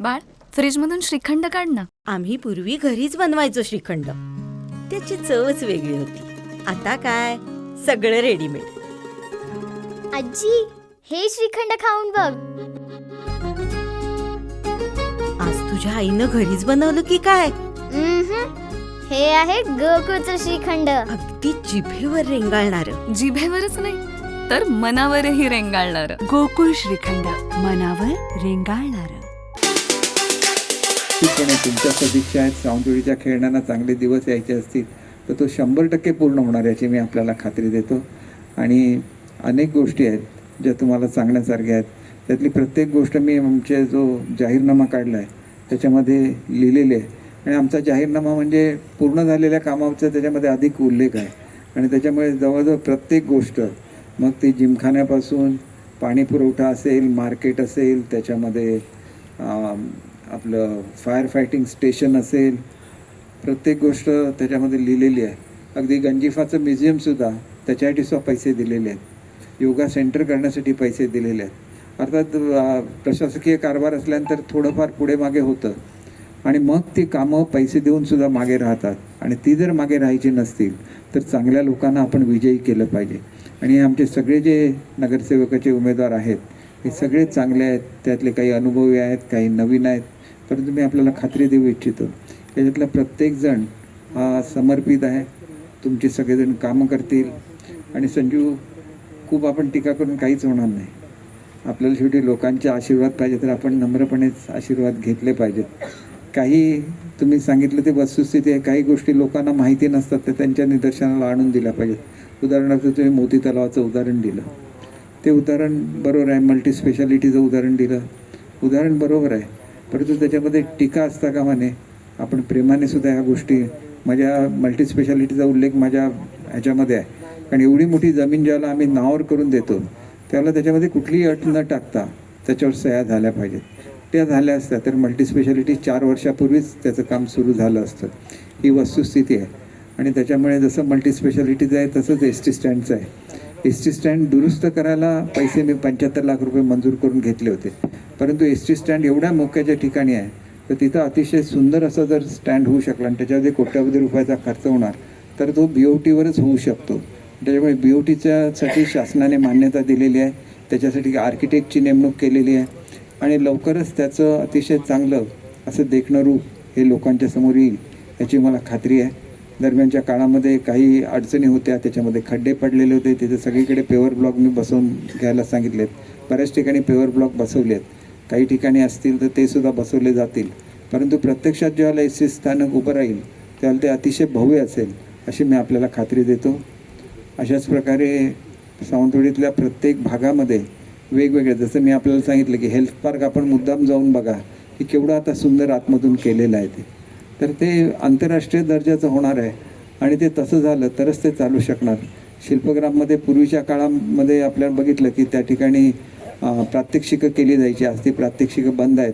बाळ, फ्रीजमधून श्रीखंड काढ ना. आम्ही पूर्वी घरीच बनवायचो श्रीखंड. त्याची चवच वेगळी होती. आता काय सगळं रेडीमेड. आजी, हे श्रीखंड खाऊन बघ. आज तुझ्या आईनं घरीच बनवलं की काय? हे आहे गोकुळचं श्रीखंड. अगदी जिभेवर रेंगाळणार. जिभेवरच नाही तर मनावरही रेंगाळणार. गोकुळ श्रीखंड, मनावर रेंगाळणार. तुमच्या सदिच्छा आहेत. सावंतवाडीच्या खेळण्यांना चांगले दिवस यायचे असतील तर तो 100% पूर्ण होणार याची मी आपल्याला खात्री देतो. आणि अनेक गोष्टी आहेत ज्या तुम्हाला सांगण्यासारख्या आहेत. त्यातली प्रत्येक गोष्ट मी आमचे जो जाहीरनामा काढला आहे त्याच्यामध्ये लिहिलेली आहे. आणि आमचा जाहीरनामा म्हणजे पूर्ण झालेल्या कामाचा त्याच्यामध्ये अधिक उल्लेख आहे. आणि त्याच्यामुळे जवळजवळ प्रत्येक गोष्ट, मग ती जिमखान्यापासून पाणी पुरवठा असेल, मार्केट असेल, त्याच्यामध्ये आपलं फायर फायटिंग स्टेशन असेल, प्रत्येक गोष्ट त्याच्यामध्ये लिहिलेली आहे. अगदी गंजिफाचं म्युझियमसुद्धा त्याच्यासाठी सुद्धा पैसे दिलेले आहेत. योगा सेंटर करण्यासाठी पैसे दिलेले आहेत. अर्थात प्रशासकीय कारभार असल्यानंतर थोडंफार पुढे मागे होतं आणि मग ती कामं पैसे देऊनसुद्धा मागे राहतात. आणि ती जर मागे राहायची नसतील तर चांगल्या लोकांना आपण विजयी केलं पाहिजे. आणि आमचे सगळे जे नगरसेवकाचे उमेदवार आहेत हे सगळे चांगले आहेत. त्यातले काही अनुभवी आहेत, काही नवीन आहेत. परंतु मी आपल्याला खात्री देऊ इच्छितो याच्यातला प्रत्येकजण हा समर्पित आहे. तुमचे सगळेजण कामं करतील. आणि संजू, खूप आपण टीका करून काहीच होणार नाही. आपल्याला शेवटी लोकांचे आशीर्वाद पाहिजे तर आपण नम्रपणेच आशीर्वाद घेतले पाहिजेत. काही तुम्ही सांगितलं ते वस्तुस्थिती आहे. काही गोष्टी लोकांना माहिती नसतात तर त्यांच्या निदर्शनाला आणून दिल्या पाहिजेत. उदाहरणार्थ तुम्ही मोती तलावाचं उदाहरण दिलं, ते उदाहरण बरोबर आहे. मल्टी स्पेशालिटीचं उदाहरण दिलं, उदाहरण बरोबर आहे. परंतु त्याच्यामध्ये टीका असता कामा नये. आपण प्रेमाने सुद्धा ह्या गोष्टी, माझ्या मल्टी स्पेशालिटीचा उल्लेख माझ्या ह्याच्यामध्ये आहे. कारण एवढी मोठी जमीन ज्याला आम्ही नावावर करून देतो त्याला त्याच्यामध्ये कुठलीही अट न टाकता त्याच्यावर सह्या झाल्या पाहिजेत. त्या झाल्या असत्या तर मल्टी स्पेशालिटी 4 वर्षापूर्वीच त्याचं काम सुरू झालं असतं. ही वस्तुस्थिती आहे. आणि त्याच्यामुळे जसं मल्टी स्पेशालिटीचं आहे तसंच एस टी स्टँडचं आहे. एस टी स्टँड दुरुस्त करायला पैसे मी 75 लाख रुपये मंजूर करून घेतले होते. परंतु एस टी स्टँड एवढ्या मोक्याच्या ठिकाणी आहे तर तिथं अतिशय सुंदर असं जर स्टँड होऊ शकला आणि त्याच्यामध्ये कोट्यावधी रुपयाचा खर्च होणार तर तो BOTवरच होऊ शकतो. त्याच्यामुळे BOTच्यासाठी शासनाने मान्यता दिलेली आहे. त्याच्यासाठी आर्किटेक्टची नेमणूक केलेली आहे. आणि लवकरच त्याचं अतिशय चांगलं असं देखणं रूप हे लोकांच्या समोर येईल याची मला खात्री आहे. दरम्यानच्या काळामध्ये काही अडचणी होत्या, त्याच्यामध्ये खड्डे पडलेले होते. तिथे सगळीकडे पेवर ब्लॉक मी बसवून घ्यायला सांगितलेत. बऱ्याच ठिकाणी पेवर ब्लॉक बसवले आहेत. काही ठिकाणी असतील तर ते सुद्धा बसवले जातील. परंतु प्रत्यक्षात जेव्हा एस टी स्थानक उभं राहील त्यावेळेला ते अतिशय भव्य असेल अशी मी आपल्याला खात्री देतो. अशाच प्रकारे सावंतवाडीतल्या प्रत्येक भागामध्ये वेगवेगळे, जसं मी आपल्याला सांगितलं की हेल्थ पार्क आपण मुद्दाम जाऊन बघा की केवढं आता सुंदर आतमधून केलेलं आहे ते. तर ते आंतरराष्ट्रीय दर्जाचं होणार आहे. आणि ते तसं झालं तरच ते चालू शकणार. शिल्पग्राममध्ये पूर्वीच्या काळामध्ये आपल्याला बघितलं की त्या ठिकाणी प्रात्यक्षिकं केली जायची. आज ती प्रात्यक्षिकं बंद आहेत.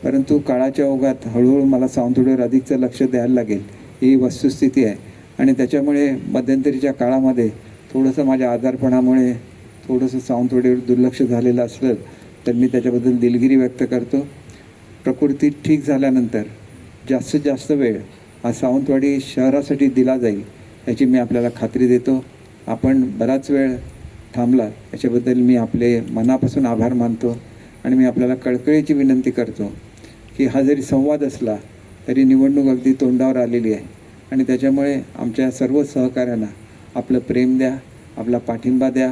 परंतु काळाच्या ओघात हळूहळू मला सावंतवाडीवर अधिकचं लक्ष द्यायला लागेल ही वस्तुस्थिती आहे. आणि त्याच्यामुळे मध्यंतरीच्या काळामध्ये थोडंसं माझ्या आजारपणामुळे थोडंसं सावंतवाडीवर दुर्लक्ष झालेलं असलं तर मी त्याच्याबद्दल दिलगिरी व्यक्त करतो. प्रकृती ठीक झाल्यानंतर जास्तीत जास्त वेळ हा सावंतवाडी शहरासाठी दिला जाईल याची मी आपल्याला खात्री देतो. आपण बराच वेळ थांबला याच्याबद्दल मी आपले मनापासून आभार मानतो. आणि मी आपल्याला कळकळीची विनंती करतो की हा जरी संवाद असला तरी निवडणूक अगदी तोंडावर आलेली आहे. आणि त्याच्यामुळे आमच्या सर्व सहकाऱ्यांना आपलं प्रेम द्या, आपला पाठिंबा द्या.